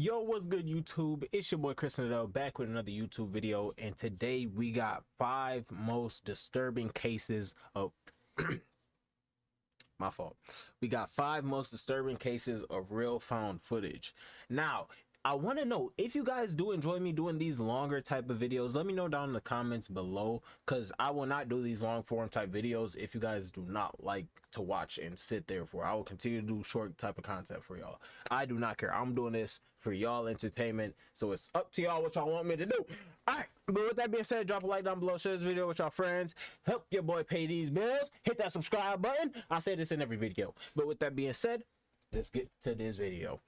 Yo, what's good, YouTube? It's your boy ChrisNdele back with another YouTube video, and today we got 5 most disturbing cases of my fault. We got 5 most disturbing cases of real found footage. Now, I want to know if you guys do enjoy me doing these longer type of videos. Let me know down in the comments below, because I will not do these long form type videos if you guys do not like to watch and sit there for. I will continue to do short type of content for y'all. I do not care. I'm doing this for y'all entertainment, so it's up to y'all what y'all want me to do. All right, but with that being said, drop a like down below, share this video with y'all friends, help your boy pay these bills, hit that subscribe button. I say this in every video, but with that being said, let's get to this video.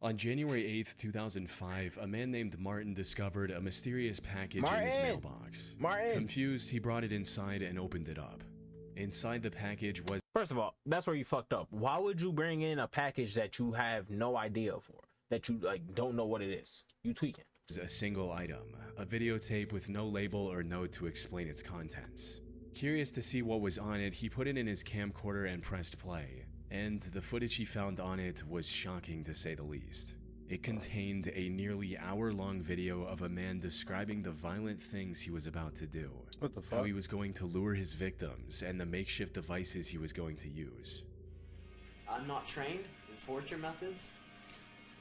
On January 8th, 2005, a man named Martin discovered a mysterious package in his mailbox. Confused, he brought it inside and opened it up. Inside the package was... First of all, that's where you fucked up. Why would you bring in a package that you have no idea for? That you don't know what it is? You tweaking. A single item, a videotape with no label or note to explain its contents. Curious to see what was on it, he put it in his camcorder and pressed play. And the footage he found on it was shocking to say the least. It contained a nearly hour-long video of a man describing the violent things he was about to do. What the fuck? How he was going to lure his victims and the makeshift devices he was going to use. I'm not trained in torture methods,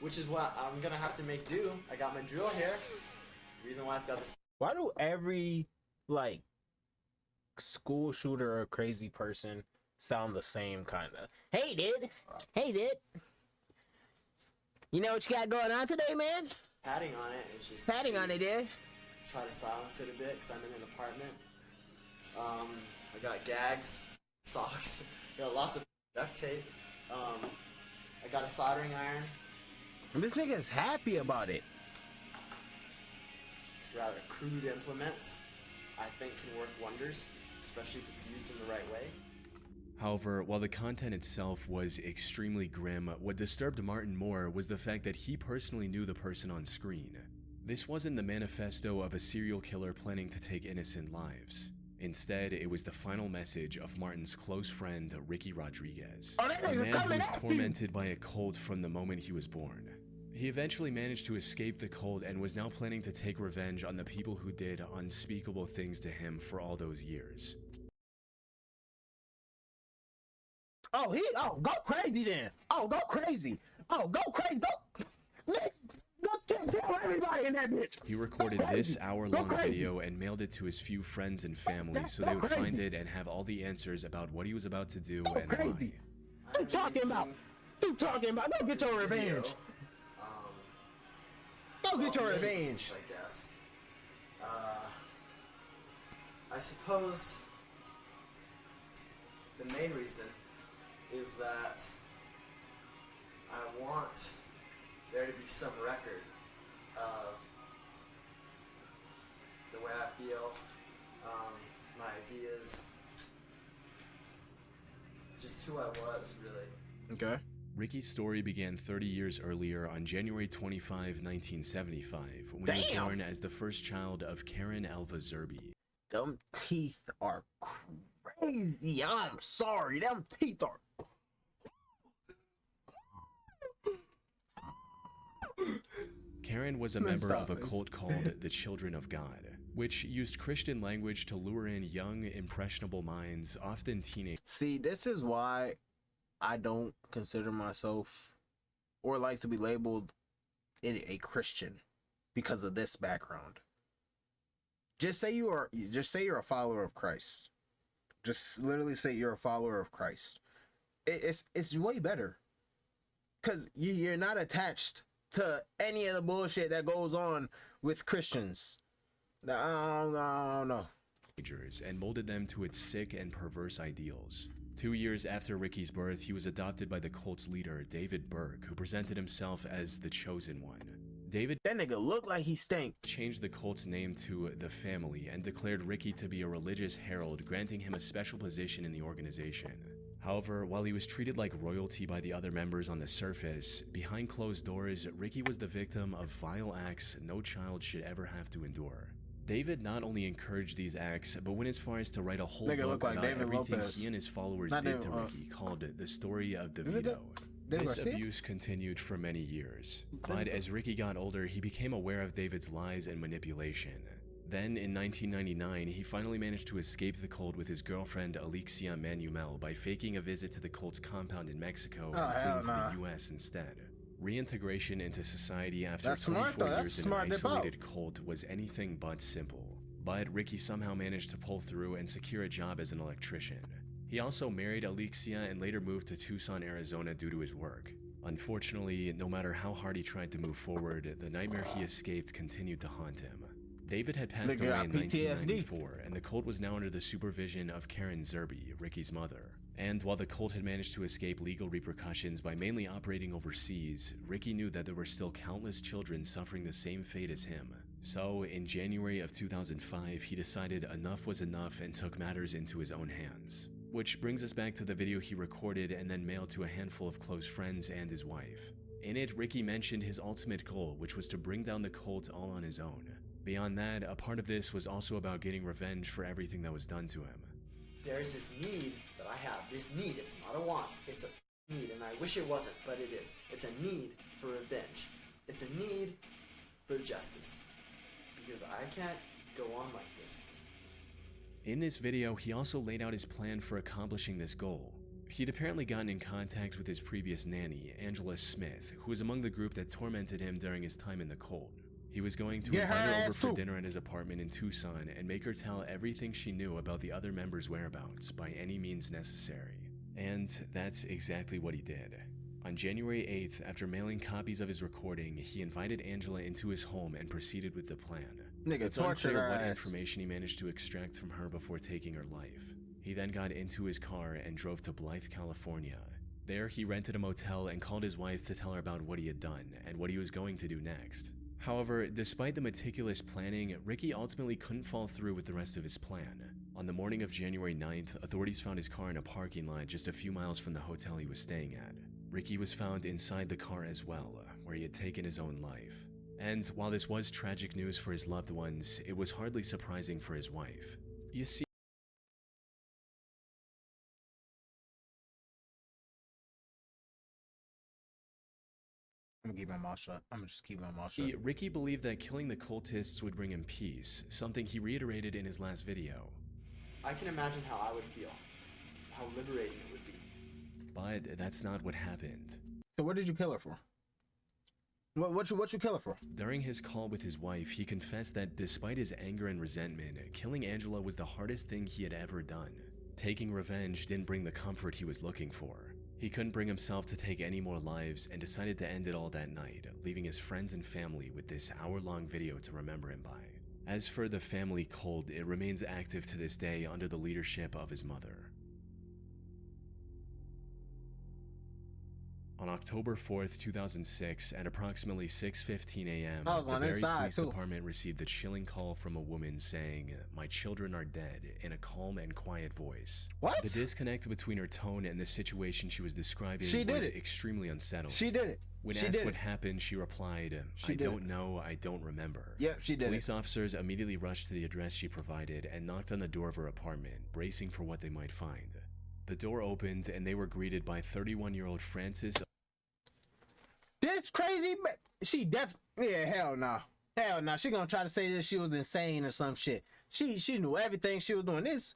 which is what I'm gonna have to make do. I got my drill here. The reason why it's got this. Why do every, like, school shooter or crazy person sound the same kind of? Hey, dude. Hey, dude. You know what you got going on today, man? Padding on it. It's just padding on it, dude. Try to silence it a bit because I'm in an apartment. I got gags, socks. Got lots of duct tape. I got a soldering iron. And this nigga is happy about it. It's rather crude implements. I think can work wonders, especially if it's used in the right way. However, while the content itself was extremely grim, what disturbed Martin more was the fact that he personally knew the person on screen. This wasn't the manifesto of a serial killer planning to take innocent lives. Instead, it was the final message of Martin's close friend, Ricky Rodriguez, a man who was tormented by a cult from the moment he was born. He eventually managed to escape the cult and was now planning to take revenge on the people who did unspeakable things to him for all those years. Oh, go crazy then. Oh, go crazy. Oh, go crazy. Go kill everybody in that bitch. He recorded this hour-long video and mailed it to his few friends and family so they would find it and have all the answers about what he was about to do and why. What you talking about? Go get your revenge. Go get your revenge. I guess. I suppose the main reason is that I want there to be some record of the way I feel, my ideas, just who I was, really. Okay. Ricky's story began 30 years earlier on January 25, 1975, when he was born as the first child of Karen Elva Zerby. Them teeth are crazy. I'm sorry. Them teeth are... Karen was a member of a cult called the Children of God, which used Christian language to lure in young, impressionable minds, often teenagers. See, this is why I don't consider myself or like to be labeled a Christian, because of this background. Just say you're a follower of Christ. Just literally say you're a follower of Christ. It's way better, because you're not attached to any of the bullshit that goes on with Christians. I don't know. And molded them to its sick and perverse ideals. 2 years after Ricky's birth, he was adopted by the cult's leader, David Burke, who presented himself as the Chosen One. David, that nigga looked like he stank, changed the cult's name to The Family and declared Ricky to be a religious herald, granting him a special position in the organization. However, while he was treated like royalty by the other members on the surface, behind closed doors, Ricky was the victim of vile acts no child should ever have to endure. David not only encouraged these acts, but went as far as to write a whole book about everything he and his followers did to Ricky, called The Story of DeVito. This abuse continued for many years, but as Ricky got older, he became aware of David's lies and manipulation. Then, in 1999, he finally managed to escape the cult with his girlfriend Alexia Manuel by faking a visit to the cult's compound in Mexico and fleeing to the US instead. Reintegration into society after 24 years in an isolated cult was anything but simple. But Ricky somehow managed to pull through and secure a job as an electrician. He also married Alexia and later moved to Tucson, Arizona due to his work. Unfortunately, no matter how hard he tried to move forward, the nightmare he escaped continued to haunt him. David had passed away in 1994, and the cult was now under the supervision of Karen Zerby, Ricky's mother. And while the cult had managed to escape legal repercussions by mainly operating overseas, Ricky knew that there were still countless children suffering the same fate as him. So, in January of 2005, he decided enough was enough and took matters into his own hands. Which brings us back to the video he recorded and then mailed to a handful of close friends and his wife. In it, Ricky mentioned his ultimate goal, which was to bring down the cult all on his own. Beyond that, a part of this was also about getting revenge for everything that was done to him. There's this need that I have. This need, it's not a want, it's a need, and I wish it wasn't, but it is. It's a need for revenge. It's a need for justice. Because I can't go on like this. In this video, he also laid out his plan for accomplishing this goal. He'd apparently gotten in contact with his previous nanny, Angela Smith, who was among the group that tormented him during his time in the cult. He was going to invite her over for dinner at his apartment in Tucson and make her tell everything she knew about the other members' whereabouts by any means necessary. And that's exactly what he did. On January 8th, after mailing copies of his recording, he invited Angela into his home and proceeded with the plan. It's unclear what information he managed to extract from her before taking her life. He then got into his car and drove to Blythe, California. There, he rented a motel and called his wife to tell her about what he had done and what he was going to do next. However, despite the meticulous planning, Ricky ultimately couldn't follow through with the rest of his plan. On the morning of January 9th, authorities found his car in a parking lot just a few miles from the hotel he was staying at. Ricky was found inside the car as well, where he had taken his own life. And while this was tragic news for his loved ones, it was hardly surprising for his wife. You see, I'm gonna keep my mouth shut. I'm gonna just keep my mouth shut. Ricky believed that killing the cultists would bring him peace, something he reiterated in his last video. I can imagine how I would feel, how liberating it would be. But that's not what happened. So what did you kill her for? What you kill her for? During his call with his wife, he confessed that despite his anger and resentment, killing Angela was the hardest thing he had ever done. Taking revenge didn't bring the comfort he was looking for. He couldn't bring himself to take any more lives and decided to end it all that night, leaving his friends and family with this hour-long video to remember him by. As for the family cult, it remains active to this day under the leadership of his mother. On October 4th, 2006, at approximately 6:15 a.m., the Barrie Police Department received a chilling call from a woman saying, "My children are dead," in a calm and quiet voice. What? The disconnect between her tone and the situation she was describing was extremely unsettling. She did it. When asked what happened, she replied, "I don't know, I don't remember." Yep, she did. Police officers immediately rushed to the address she provided and knocked on the door of her apartment, bracing for what they might find. The door opened and they were greeted by 31-year-old Frances. This crazy, she yeah, hell no. Hell no. She gonna try to say that she was insane or some shit. She knew everything she was doing. This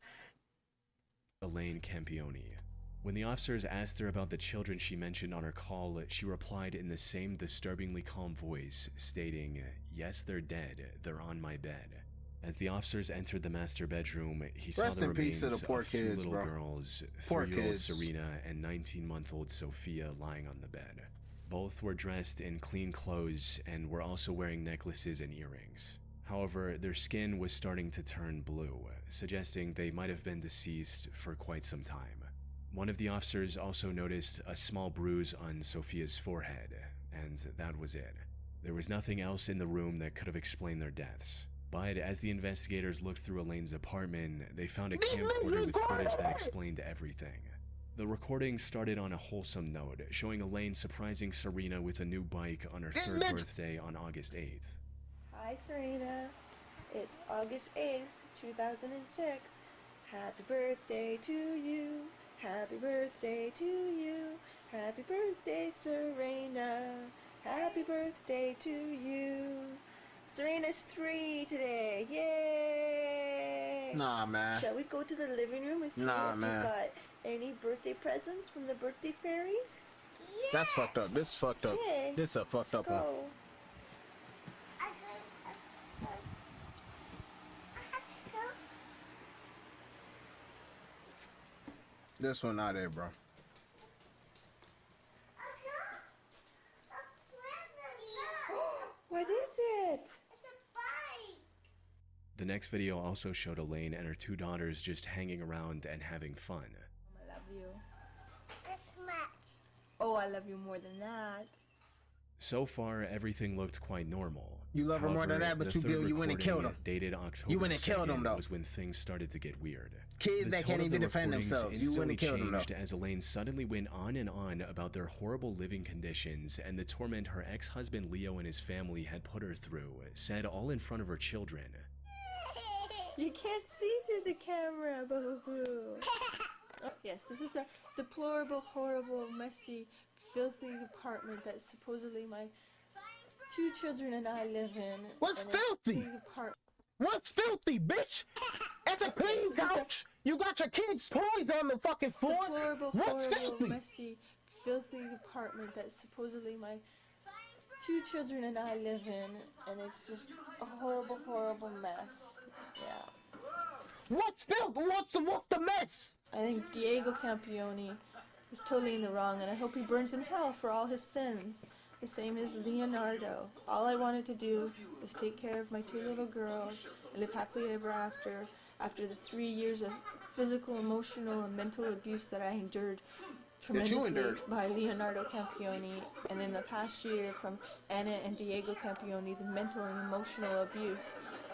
Elaine Campione. When the officers asked her about the children she mentioned on her call, she replied in the same disturbingly calm voice, stating, "Yes, they're dead. They're on my bed." As the officers entered the master bedroom, he saw the remains of two little girls, 3-year-old Serena and 19-month-old Sophia lying on the bed. Both were dressed in clean clothes and were also wearing necklaces and earrings. However, their skin was starting to turn blue, suggesting they might have been deceased for quite some time. One of the officers also noticed a small bruise on Sophia's forehead, and that was it. There was nothing else in the room that could have explained their deaths. But as the investigators looked through Elaine's apartment, they found a camcorder with footage that explained everything. The recording started on a wholesome note, showing Elaine surprising Serena with a new bike on her 3rd birthday on August 8th. Hi Serena, it's August 8th, 2006. Happy birthday to you, happy birthday to you, Happy birthday, Serena. Happy birthday to you. Serena's 3 today. Yay! Nah, man. Shall we go to the living room and see Nah, if man. we got any birthday presents from the birthday fairies? That's fucked up. This is fucked up. Okay, This is a fucked up one. go. This one not there, bro. What is it? The next video also showed Elaine and her 2 daughters just hanging around and having fun. I love you. This much. Oh, I love you more than that. So far, everything looked quite normal. You love her more than that, but the third you went and killed him. Dated October You went and killed him, 2nd though. was when things started to get weird. Kids The that tone can't of even the defend recordings themselves. You went and instantly killed them, though. changed as Elaine suddenly went on and on about their horrible living conditions and the torment her ex-husband Leo and his family had put her through, said all in front of her children. You can't see through the camera, boo-hoo. Oh, yes, this is a deplorable, horrible, messy, filthy apartment that supposedly my 2 children and I live in. What's And it's filthy? big apart- What's filthy, bitch? It's a clean couch. You got your kids' toys on the fucking floor. Deplorable, What's horrible, filthy? messy, filthy apartment that supposedly my 2 children and I live in, and it's just a horrible, horrible mess. Yeah. What's filthy? What's the mess? I think Diego Campione is totally in the wrong, and I hope he burns in hell for all his sins. The same as Leonardo. All I wanted to do was take care of my 2 little girls and live happily ever after the 3 years of physical, emotional, and mental abuse that I endured tremendously endured. by Leonardo Campione, and in the past year from Anna and Diego Campione, the mental and emotional abuse,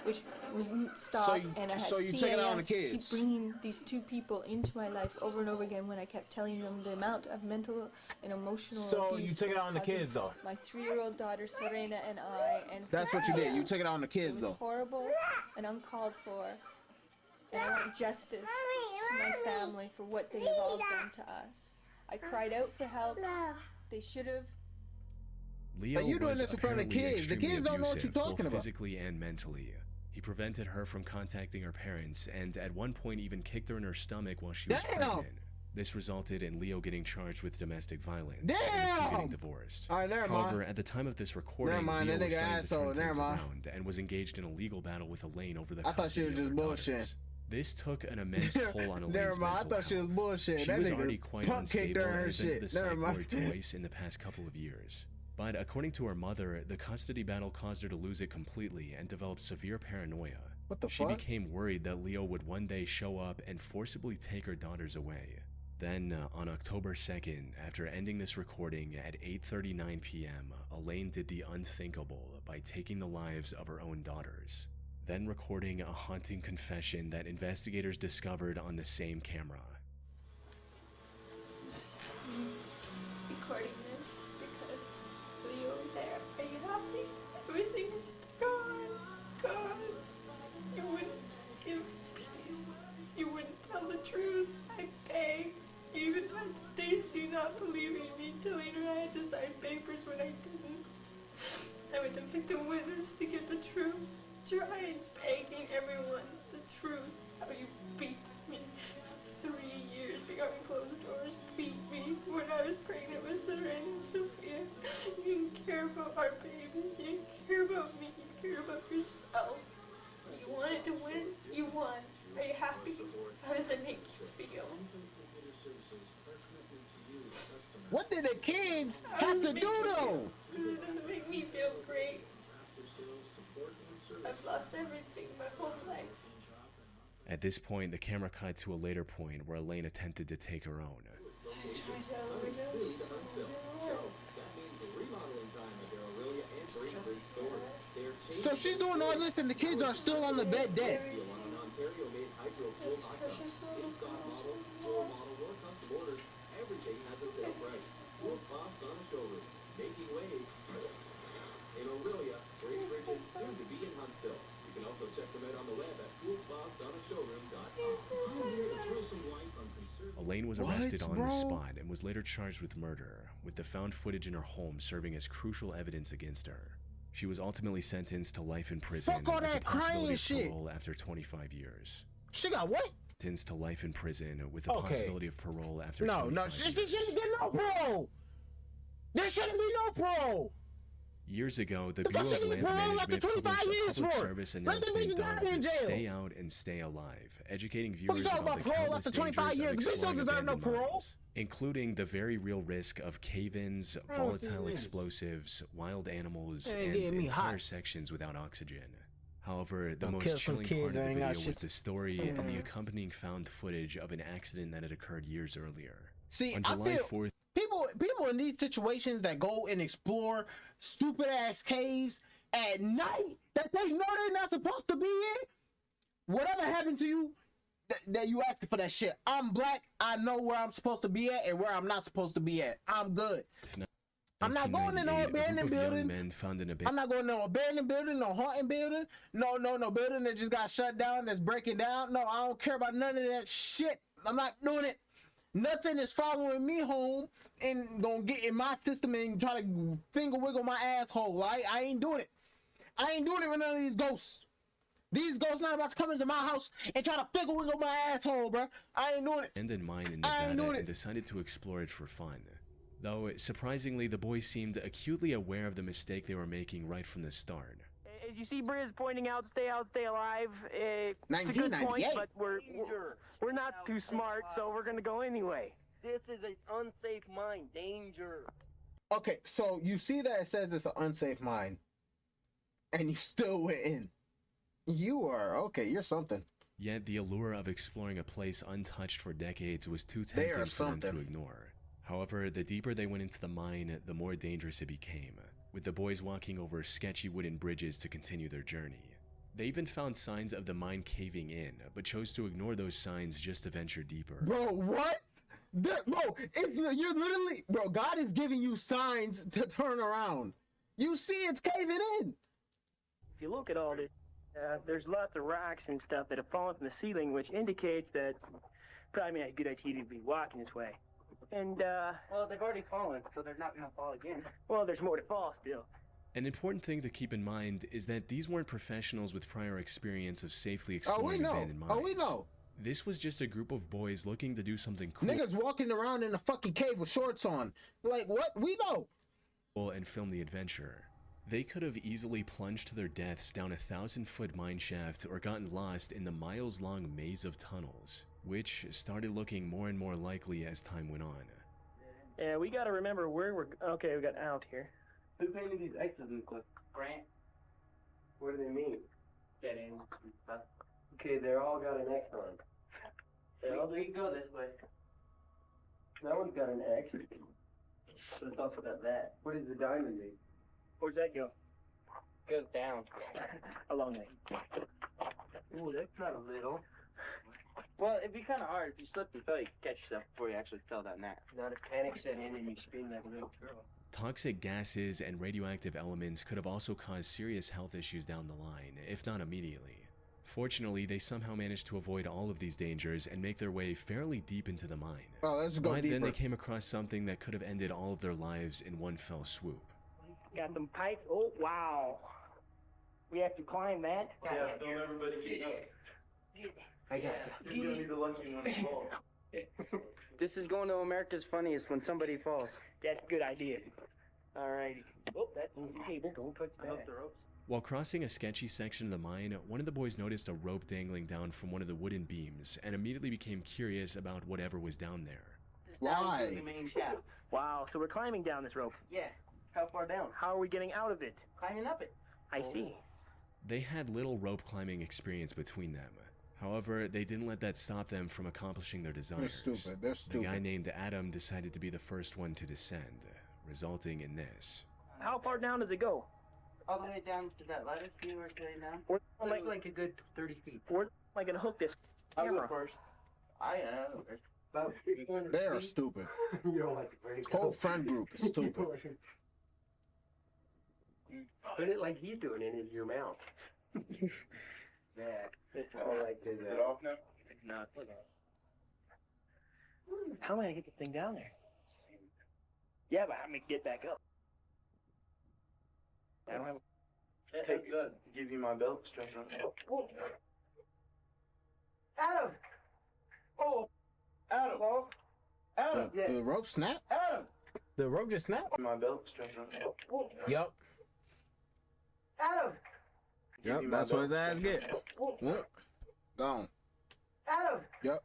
which wasn't stopped, and I had so you took it out on the kids. keep bringing these 2 people into my life over and over again when I kept telling them the amount of mental and emotional So abuse you took it was out on the causing kids, though. my 3-year-old daughter Serena and I, and That's what you did. You took it out on the it kids, was though. horrible and uncalled for, and I want justice to my family for what they have all done to us. I cried out for help. They should have. Leo But you doing was this in front of the apparently kids. The extremely kids don't know what abusive, you're talking both about. physically and mentally. He prevented her from contacting her parents, and at one point even kicked her in her stomach while she was Damn! pregnant. This resulted in Leo getting charged with domestic violence and the 2 Damn! getting divorced. All right, never mind. However, at the time of this recording, Never mind, Leo that was nigga starting to asshole, turn never things mind. around and was engaged in a legal battle with Elaine over the I thought she custody was of just her bullshit. daughters. This took an immense toll on Elaine's Never mind. I mental thought she was health. bullshit. She That was nigga already quite punk kicked unstable her and and had been to the shit. Never psych mind. ward twice in the past couple of years. But according to her mother, the custody battle caused her to lose it completely and developed severe paranoia. What the She fuck? became worried that Leo would one day show up and forcibly take her daughters away. Then, on October 2nd, after ending this recording at 8:39 p.m., Elaine did the unthinkable by taking the lives of her own daughters, then recording a haunting confession that investigators discovered on the same camera. Recording this because Leo, there, are you happy? Everything is gone. You wouldn't give peace. You wouldn't tell the truth. I begged. You even had Stacy not believing me, telling her I had to sign papers when I didn't. I went to victim witness to get the truth. Trying, begging everyone the truth. How you beat me for 3 years behind closed doors. Beat me when I was pregnant with Serena and Sophia. You didn't care about our babies. You didn't care about me. You cared about yourself. You wanted to win. You won. Are you happy? How does it make you feel? What did the kids have to do, though? It doesn't make me feel great. I've lost everything my whole life. At this point, the camera cut to a later point where Elaine attempted to take her own. I tried to overdose. So she's doing all this and the kids are still on the bed dead. Precious little girls. Everything has a sale price. Pool Spa Sauna Showroom, making waves in Aurelia, Grace Bridge, soon to be in Huntsville. You can also check them out on the web at poolspasaunaShowroom.com. Throw some light on conservative. Elaine was arrested on the spot and was later charged with murder, with the found footage in her home serving as crucial evidence against her. She was ultimately sentenced to life in prison Fuck all with the that crying possibility of shit. parole after 25 years. She got what? Sentenced to life in prison with the Okay. possibility of parole after No, 25 she years. shouldn't get no parole. There shouldn't be no parole. Years ago, the The Bureau fuck of should he Land parole after Management 25 published a years public for? service Let the announcement nigga die in dubbed jail. Stay Out and Stay Alive, educating Fuck viewers you talking about about the parole countless after 25 dangers years? of The bitch don't exploring deserve no abandoned parole. mines, including the very real risk of cave-ins, volatile explosives, wild animals, That ain't and getting me entire hot. sections without oxygen. However, the Don't most kill some chilling kids part of that the ain't got video was shit the to- story and the accompanying found footage of an accident that had occurred years earlier. See, On I July feel 4th, people in these situations that go and explore stupid ass caves at night that they know they're not supposed to be in. Whatever happened to you, that you asking for that shit. I'm black. I know where I'm supposed to be at and where I'm not supposed to be at. I'm good. I'm not going in no 1998, a abandoned group of young building. men found an I'm not going to no abandoned building, no haunted building, no building that just got shut down that's breaking down. No, I don't care about none of that shit. I'm not doing it. Nothing is following me home and gonna get in my system and try to finger wiggle my asshole. I ain't doing it. I ain't doing it with none of these ghosts. These ghosts not about to come into my house and try to finger wiggle my asshole, bro. I ain't doing it. abandoned mine in I ain't Nevada doing and it. decided to explore it for fun. Though, surprisingly, the boys seemed acutely aware of the mistake they were making right from the start. As you see Briz pointing out, stay alive. It's a good point, 1998. but we're not too smart, so we're gonna go anyway. This is an unsafe mine. Danger. Okay, so you see that it says it's an unsafe mine, and you still went in. You are okay. You're something. Yet the allure of exploring a place untouched for decades was too They tempting are for them to something. ignore. However, the deeper they went into the mine, the more dangerous it became, with the boys walking over sketchy wooden bridges to continue their journey. They even found signs of the mine caving in, but chose to ignore those signs just to venture deeper. Bro, what? Bro, if you're literally, bro, God is giving you signs to turn around. You see it's caving in. If you look at all this, there's lots of rocks and stuff that have fallen from the ceiling, which indicates that probably not a good idea to be walking this way. And, Well, they've already fallen, so they're not gonna fall again. well, there's more to fall still. An important thing to keep in mind is that these weren't professionals with prior experience of safely Oh, we exploring know. abandoned mines. Oh, we know. This was just a group of boys looking to do something cool Niggas walking around in a fucking cave with shorts on. Like, what? We know. and film the adventure. They could have easily plunged to their deaths down a 1,000-foot mine shaft or gotten lost in the miles-long maze of tunnels, which started looking more and more likely as time went on. Yeah, we gotta remember where we're. Okay, we got out here. Who painted these X's and stuff? Grant. What do they mean? Dead end. Okay, they're all got an X on. We can go this way. That one's got an X. So it's also got that. What does the diamond mean? Where's that go? Goes down. Along there. Ooh, that's not a little. Well, it'd be kind of hard if you slipped and fell. You could catch yourself before you actually fell down that. Not if panic set in and you spin like a little girl. Toxic gases and radioactive elements could have also caused serious health issues down the line, if not immediately. Fortunately, they somehow managed to avoid all of these dangers and make their way fairly deep into the mine. Oh, let's go But deeper. then they came across something that could have ended all of their lives in one fell swoop. Got them pipes. Oh, wow. We have to climb that. Yeah, don't everybody get up. I got You're gonna be the lucky one to fall. This is going to America's Funniest when somebody falls. That's a good idea. Alrighty. Oh, that's on the table. Don't touch I hope that. the ropes. While crossing a sketchy section of the mine, one of the boys noticed a rope dangling down from one of the wooden beams and immediately became curious about whatever was down there. Why? Down to the main shaft. Wow, so we're climbing down this rope. Yeah. How far down? How are we getting out of it? Climbing up it. I see. They had little rope climbing experience between them. However, they didn't let that stop them from accomplishing their desires. They're stupid. They're The guy stupid. named Adam decided to be the first one to descend, resulting in this. How far down does it go? All the way down to that ladder. See where it's going down? We're Like a good 30 feet. we're like gonna hook this I'll go camera. first. I am. About They are stupid. You don't like the vertical. Whole friend group is stupid. Put it like he's doing it in your mouth. Yeah, it's all like this. Is it off now? No, How am I gonna get the thing down there? Yeah, but how am I get back up? I don't have. Take that. Give you my belt. Strap it on. Adam! Oh! Adam! Oh! Adam! The rope snap? Adam! The rope just snapped? My belt. Strap it on. Yup. Adam! Yep, that's what his ass get. Yep. Gone. Adam! Yep.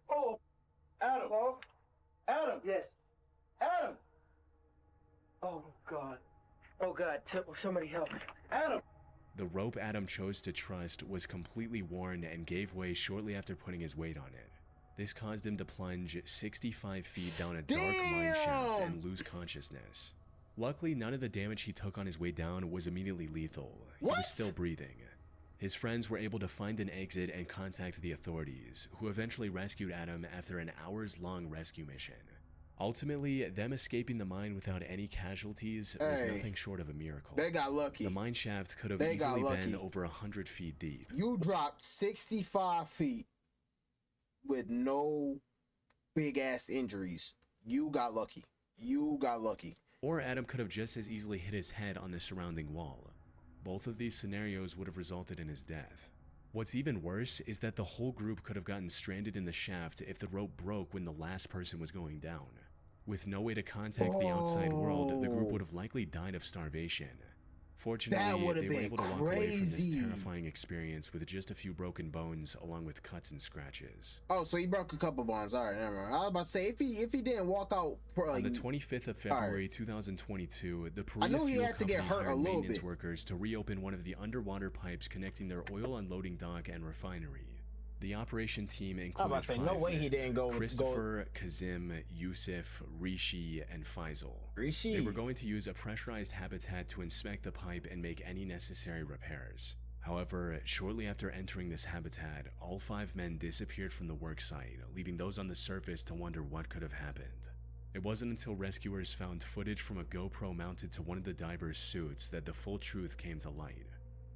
Oh! Adam! Oh! Adam! Yes. Adam! Oh, God. Oh, God. Somebody help. Adam! The rope Adam chose to trust was completely worn and gave way shortly after putting his weight on it. This caused him to plunge 65 feet down a dark mine shaft and lose consciousness. Luckily, none of the damage he took on his way down was immediately lethal. He was still breathing. His friends were able to find an exit and contact the authorities, who eventually rescued Adam after an hours-long rescue mission. Ultimately, them escaping the mine without any casualties was nothing short of a miracle. They got lucky. The mine shaft could have easily been over 100 feet deep. You dropped 65 feet with no big-ass injuries. You got lucky. You got lucky. Or Adam could have just as easily hit his head on the surrounding wall. Both of these scenarios would have resulted in his death. What's even worse is that the whole group could have gotten stranded in the shaft if the rope broke when the last person was going down. With no way to contact the outside world, the group would have likely died of starvation. Fortunately, they were able to walk away from this terrifying experience with just a few broken bones along with cuts and scratches. Oh, so he broke a couple bones. All right, never mind. I was about to say, if he didn't walk out... On the 25th of February 2022, the Perea I knew he Fuel had to get Company hurt a hired little maintenance bit. workers to reopen one of the underwater pipes connecting their oil unloading dock and refinery. The operation team included five no way men: he didn't go. Christopher, Kazim, Yusuf, Rishi, and Faisal. They were going to use a pressurized habitat to inspect the pipe and make any necessary repairs. However, shortly after entering this habitat, all 5 men disappeared from the worksite, leaving those on the surface to wonder what could have happened. It wasn't until rescuers found footage from a GoPro mounted to one of the divers' suits that the full truth came to light.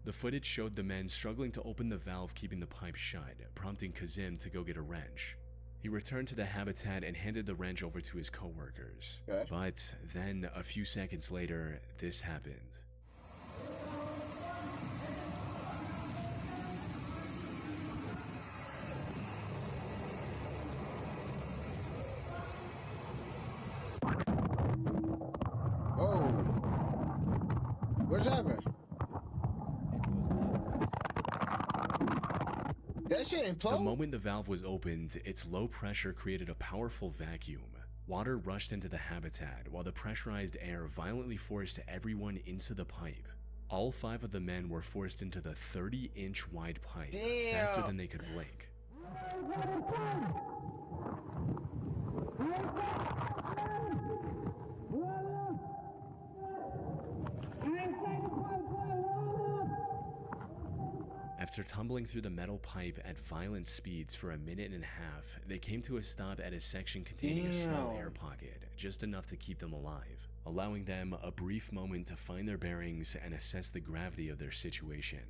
The footage showed the men struggling to open the valve keeping the pipe shut, prompting Kazim to go get a wrench. He returned to the habitat and handed the wrench over to his co-workers. But then, a few seconds later, this happened. Oh. What's happening? That shit imploded? The moment the valve was opened, its low pressure created a powerful vacuum. Water rushed into the habitat, while the pressurized air violently forced everyone into the pipe. All 5 of the men were forced into the 30-inch wide pipe, faster than they could blink. After tumbling through the metal pipe at violent speeds for a minute and a half, they came to a stop at a section containing a small air pocket, just enough to keep them alive, allowing them a brief moment to find their bearings and assess the gravity of their situation.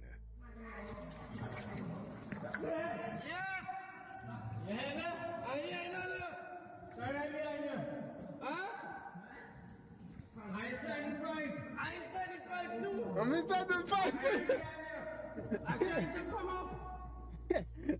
I'm inside the pipe.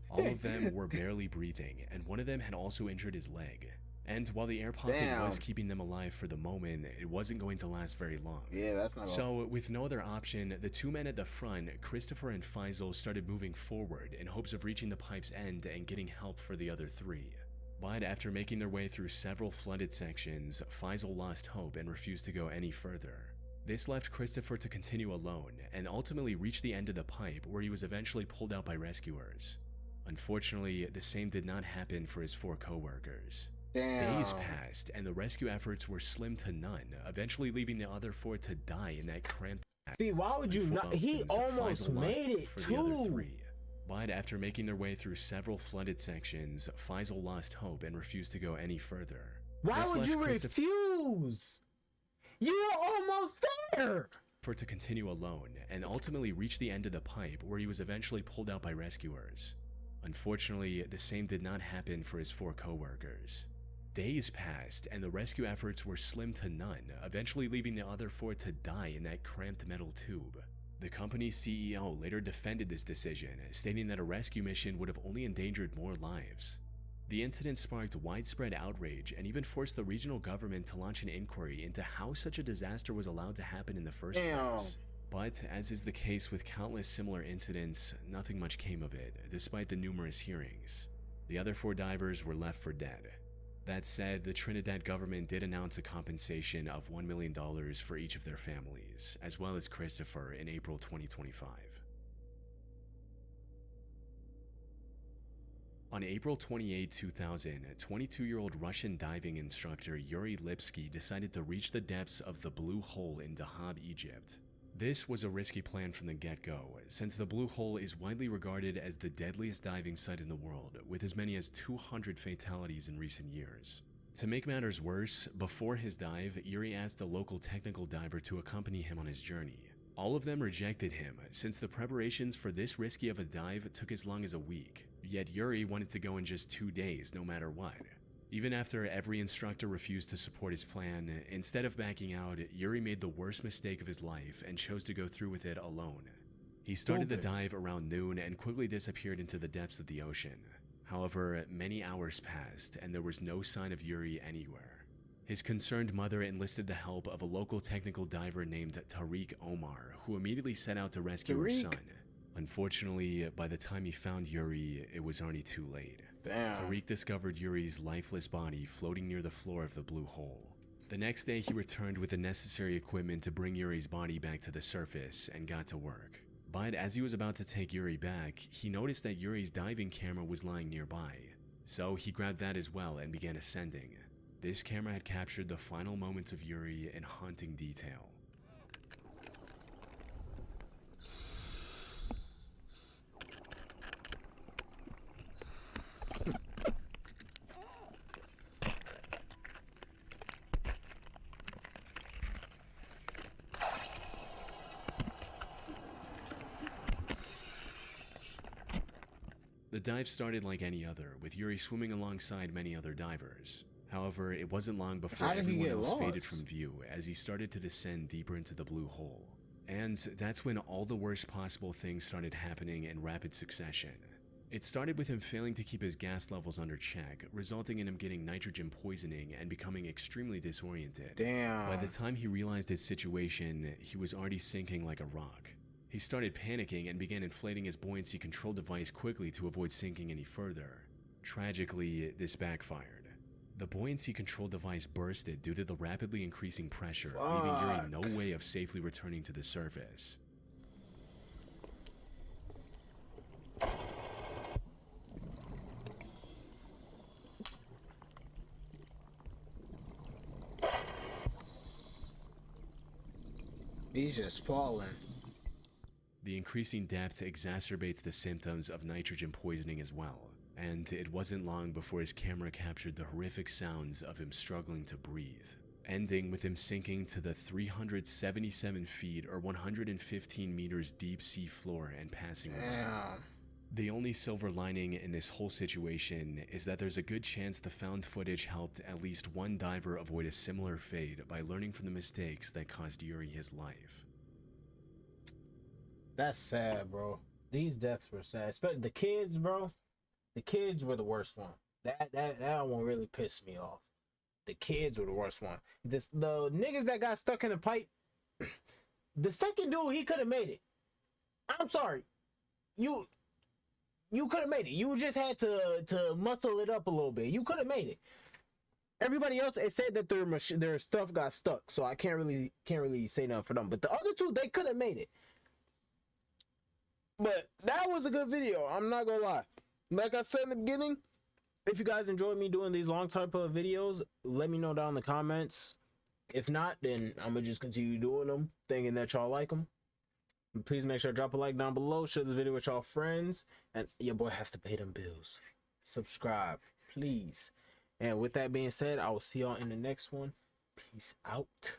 All of them were barely breathing, and one of them had also injured his leg. And while the air pocket was keeping them alive for the moment, it wasn't going to last very long. Yeah, that's not So, with no other option, the 2 men at the front, Christopher and Faisal, started moving forward in hopes of reaching the pipe's end and getting help for the other 3. But after making their way through several flooded sections, Faisal lost hope and refused to go any further. This left Christopher to continue alone, and ultimately reach the end of the pipe, where he was eventually pulled out by rescuers. Unfortunately, the same did not happen for his 4 co-workers. Days passed, and the rescue efforts were slim to none, eventually leaving the other 4 to die in that cramped... See, why would you not? He almost made it for the other 3. But after making their way through several flooded sections, Faisal lost hope and refused to go any further. Why would you refuse? You were almost there! For to continue alone, and ultimately reach the end of the pipe, where he was eventually pulled out by rescuers. Unfortunately, the same did not happen for his 4 co-workers. Days passed, and the rescue efforts were slim to none, eventually leaving the other 4 to die in that cramped metal tube. The company's CEO later defended this decision, stating that a rescue mission would have only endangered more lives. The incident sparked widespread outrage and even forced the regional government to launch an inquiry into how such a disaster was allowed to happen in the first place. But, as is the case with countless similar incidents, nothing much came of it, despite the numerous hearings. The other 4 divers were left for dead. That said, the Trinidad government did announce a compensation of $1 million for each of their families, as well as Christopher, in April 2025. On April 28, 2000, 22-year-old Russian diving instructor Yuri Lipsky decided to reach the depths of the Blue Hole in Dahab, Egypt. This was a risky plan from the get-go, since the Blue Hole is widely regarded as the deadliest diving site in the world, with as many as 200 fatalities in recent years. To make matters worse, before his dive, Yuri asked a local technical diver to accompany him on his journey. All of them rejected him, since the preparations for this risky of a dive took as long as a week. Yet Yuri wanted to go in just 2 days, no matter what. Even after every instructor refused to support his plan, instead of backing out, Yuri made the worst mistake of his life and chose to go through with it alone. He started the dive around noon and quickly disappeared into the depths of the ocean. However, many hours passed and there was no sign of Yuri anywhere. His concerned mother enlisted the help of a local technical diver named Tariq Omar, who immediately set out to rescue her son. Unfortunately, by the time he found Yuri, it was already too late. Damn. Tariq discovered Yuri's lifeless body floating near the floor of the Blue Hole. The next day, he returned with the necessary equipment to bring Yuri's body back to the surface and got to work. But as he was about to take Yuri back, he noticed that Yuri's diving camera was lying nearby. So he grabbed that as well and began ascending. This camera had captured the final moments of Yuri in haunting detail. The dive started like any other, with Yuri swimming alongside many other divers. However, it wasn't long before everyone else faded from view as he started to descend deeper into the Blue Hole. And that's when all the worst possible things started happening in rapid succession. It started with him failing to keep his gas levels under check, resulting in him getting nitrogen poisoning and becoming extremely disoriented. Damn. By the time he realized his situation, he was already sinking like a rock. He started panicking and began inflating his buoyancy control device quickly to avoid sinking any further. Tragically, this backfired. The buoyancy control device bursted due to the rapidly increasing pressure, leaving Yuri no way of safely returning to the surface. He's just falling. The increasing depth exacerbates the symptoms of nitrogen poisoning as well, and it wasn't long before his camera captured the horrific sounds of him struggling to breathe, ending with him sinking to the 377 feet or 115 meters deep sea floor and passing away. The only silver lining in this whole situation is that there's a good chance the found footage helped at least one diver avoid a similar fate by learning from the mistakes that cost Yuri his life. That's sad, bro. These deaths were sad. Especially the kids, bro. The kids were the worst one. That one really pissed me off. The kids were the worst one. The niggas that got stuck in the pipe. The second dude, he could have made it. I'm sorry. You could have made it. You just had to muscle it up a little bit. You could have made it. Everybody else, it said that their stuff got stuck, so I can't really say nothing for them. But the other two, they could have made it. But that was a good video. I'm not gonna lie. Like I said in the beginning, if you guys enjoyed me doing these long type of videos, let me know down in the comments. If not, then I'm gonna just continue doing them, thinking that y'all like them. Please make sure to drop a like down below, share this video with y'all friends, and your boy has to pay them bills. Subscribe, please. And with that being said, I will see y'all in the next one. Peace out.